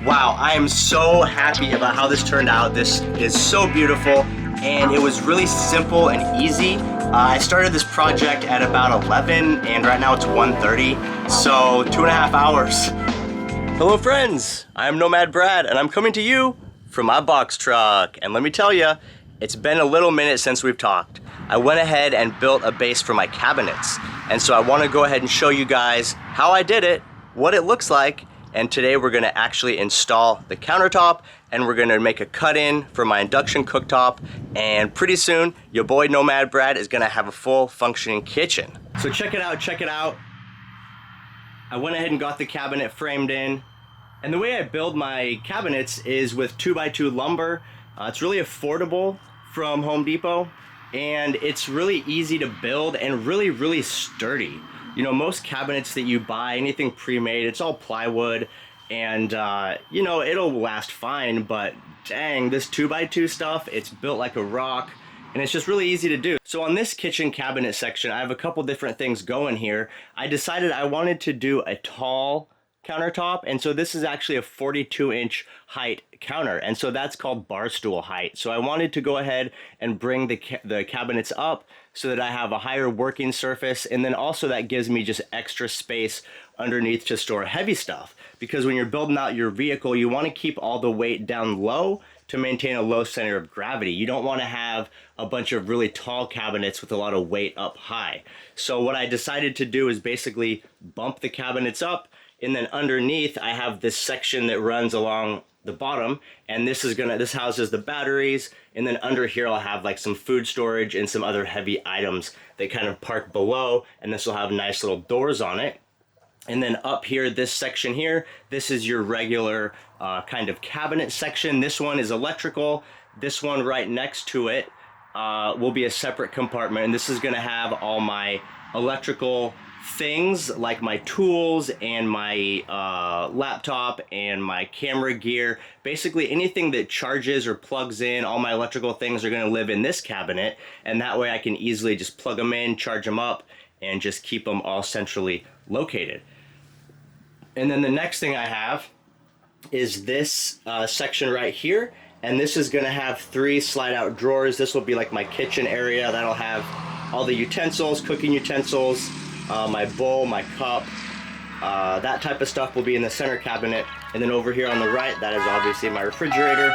Wow, I am so happy about how this turned out. This is so beautiful, and it was really simple and easy. I started this project at about 11, and right now it's 1:30, so 2.5 hours. Hello friends, I'm Nomad Brad, and I'm coming to you from my box truck. And let me tell you, it's been a little minute since we've talked. I went ahead and built a base for my cabinets, and so I want to go ahead and show you guys how I did it, what it looks like, and today we're going to actually install the countertop, and we're going to make a cut-in for my induction cooktop, and pretty soon your boy Nomad Brad is going to have a full functioning kitchen. So check it out, check it out. I went ahead and got the cabinet framed in, and the way I build my cabinets is with 2x2 lumber. It's really affordable from Home Depot, and it's really easy to build and really sturdy. You know, most cabinets that you buy, anything pre-made, it's all plywood, and you know, it'll last fine, but dang, this 2x2 stuff, it's built like a rock, and it's just really easy to do. So on this kitchen cabinet section, I have a couple different things going here. I decided I wanted to do a tall countertop, and so this is actually a 42-inch height counter, and so that's called bar stool height. So I wanted to go ahead and bring the cabinets up so that I have a higher working surface, and then also that gives me just extra space underneath to store heavy stuff, because when you're building out your vehicle, you want to keep all the weight down low to maintain a low center of gravity. You don't want to have a bunch of really tall cabinets with a lot of weight up high. So what I decided to do is basically bump the cabinets up, and then underneath I have this section that runs along the bottom, and this houses the batteries, and then under here I'll have like some food storage and some other heavy items that kind of park below, and this will have nice little doors on it. And then up here, this section here, this is your regular kind of cabinet section. This one is electrical. This one right next to it will be a separate compartment, and this is going to have all my electrical things like my tools and my laptop and my camera gear. Basically anything that charges or plugs in, all my electrical things are going to live in this cabinet, and that way I can easily just plug them in, charge them up, and just keep them all centrally located. And then the next thing I have is this section right here, and this is going to have 3 slide out drawers. This will be like my kitchen area. That'll have all the utensils, cooking utensils, my bowl, my cup, that type of stuff will be in the center cabinet. And then over here on the right, that is obviously my refrigerator.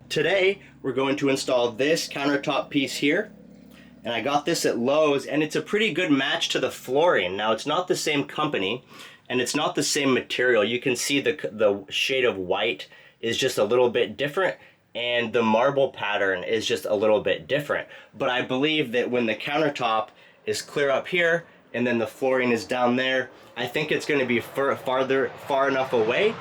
Today, we're going to install this countertop piece here, and I got this at Lowe's, and it's a pretty good match to the flooring. Now, it's not the same company, and it's not the same material. You can see the shade of white is just a little bit different, and the marble pattern is just a little bit different. But I believe that when the countertop is clear up here, and then the flooring is down there, I think it's going to be far enough away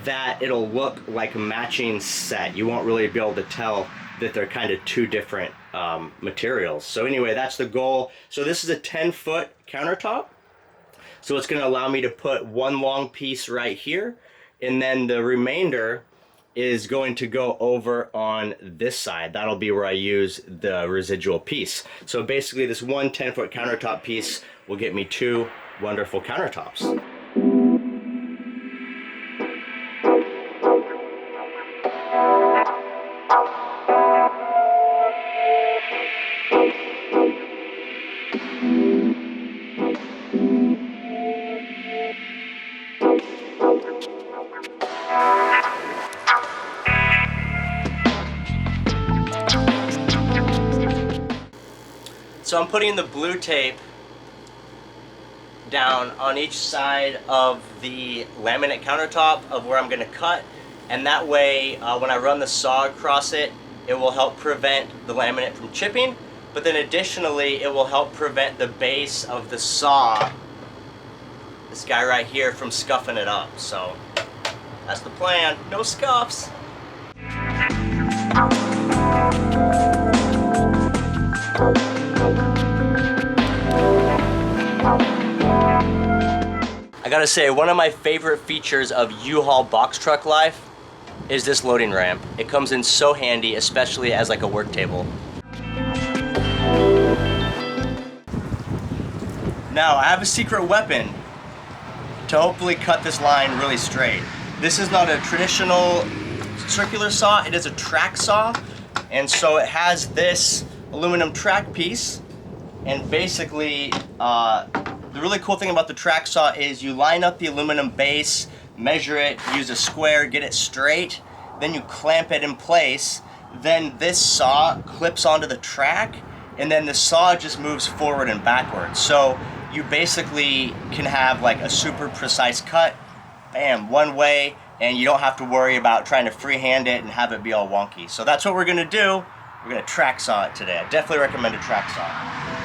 that it'll look like a matching set. You won't really be able to tell that they're kind of two different materials. So anyway, that's the goal. So this is a 10-foot countertop. So it's going to allow me to put one long piece right here, and then the remainder is going to go over on this side. That'll be where I use the residual piece. So basically this one 10-foot countertop piece will get me two wonderful countertops. So I'm putting the blue tape down on each side of the laminate countertop of where I'm going to cut, and that way when I run the saw across it, it will help prevent the laminate from chipping, but then additionally it will help prevent the base of the saw, this guy right here, from scuffing it up. So that's the plan, no scuffs. I gotta say, one of my favorite features of U-Haul box truck life is this loading ramp. It comes in so handy, especially as like a work table. Now, I have a secret weapon to hopefully cut this line really straight. This is not a traditional circular saw, it is a track saw. And so it has this aluminum track piece, and basically the really cool thing about the track saw is you line up the aluminum base, measure it, use a square, get it straight, then you clamp it in place, then this saw clips onto the track, and then the saw just moves forward and backwards. So you basically can have like a super precise cut, bam, one way, and you don't have to worry about trying to freehand it and have it be all wonky. So that's what we're gonna do. We're gonna track saw it today. I definitely recommend a track saw.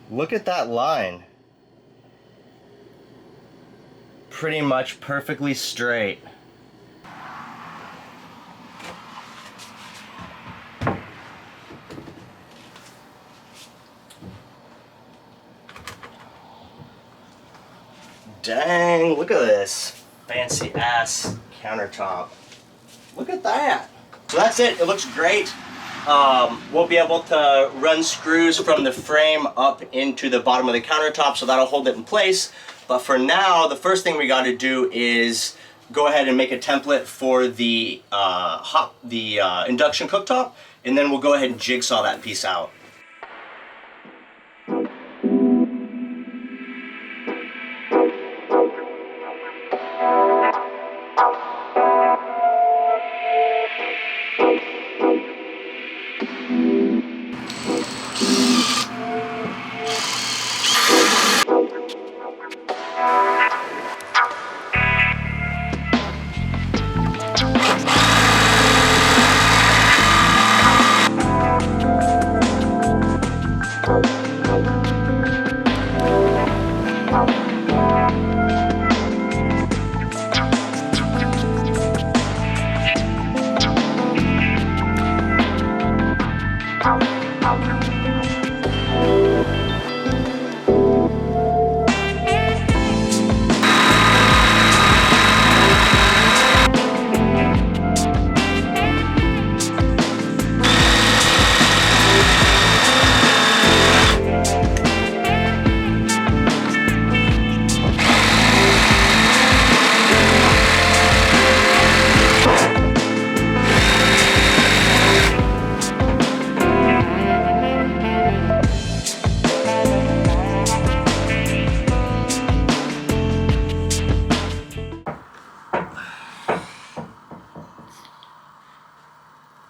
Look at that line. Pretty much perfectly straight. Dang, look at this fancy ass countertop. Look at that. So that's it, it looks great. We'll be able to run screws from the frame up into the bottom of the countertop, so that'll hold it in place. But for now, the first thing we got to do is go ahead and make a template for the induction cooktop, and then we'll go ahead and jigsaw that piece out.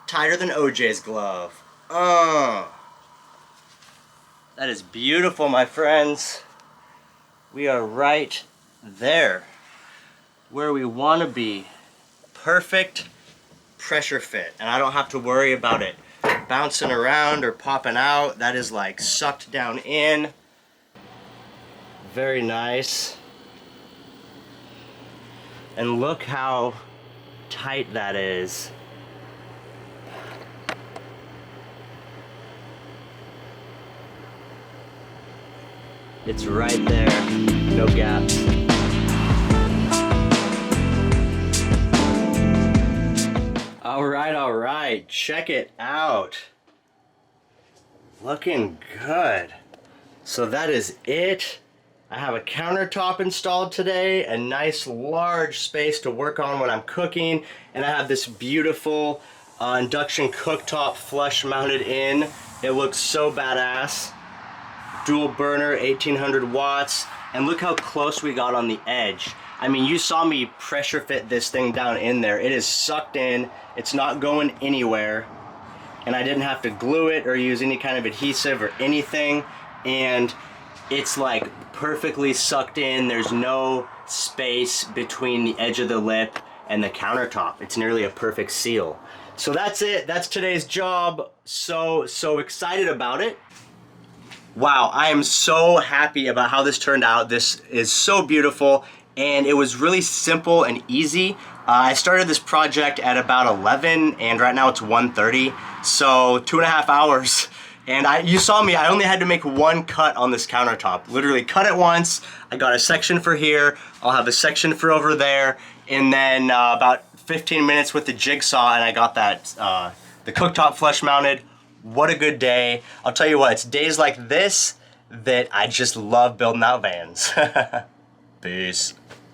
Tighter than OJ's glove. That is beautiful, my friends. We are right there where we want to be. Perfect pressure fit, and I don't have to worry about it bouncing around or popping out. That is like sucked down in. Very nice. And look how tight that is. It's right there, no gaps. All right, check it out. Looking good. So that is it. I have a countertop installed today, a nice large space to work on when I'm cooking, and I have this beautiful induction cooktop flush mounted in. It looks so badass. Dual burner, 1800 watts, and look how close we got on the edge. I mean, you saw me pressure fit this thing down in there. It is sucked in, it's not going anywhere, and I didn't have to glue it or use any kind of adhesive or anything, and it's like perfectly sucked in. There's no space between the edge of the lip and the countertop. It's nearly a perfect seal. So that's it. That's today's job. So excited about it. Wow, I am so happy about how this turned out. This is so beautiful, and it was really simple and easy. I started this project at about 11, and right now it's 1:30, so 2.5 hours. And you saw me, I only had to make one cut on this countertop. Literally cut it once. I got a section for here. I'll have a section for over there. And then about 15 minutes with the jigsaw, and I got that, the cooktop flush mounted. What a good day. I'll tell you what, it's days like this that I just love building out vans. Peace.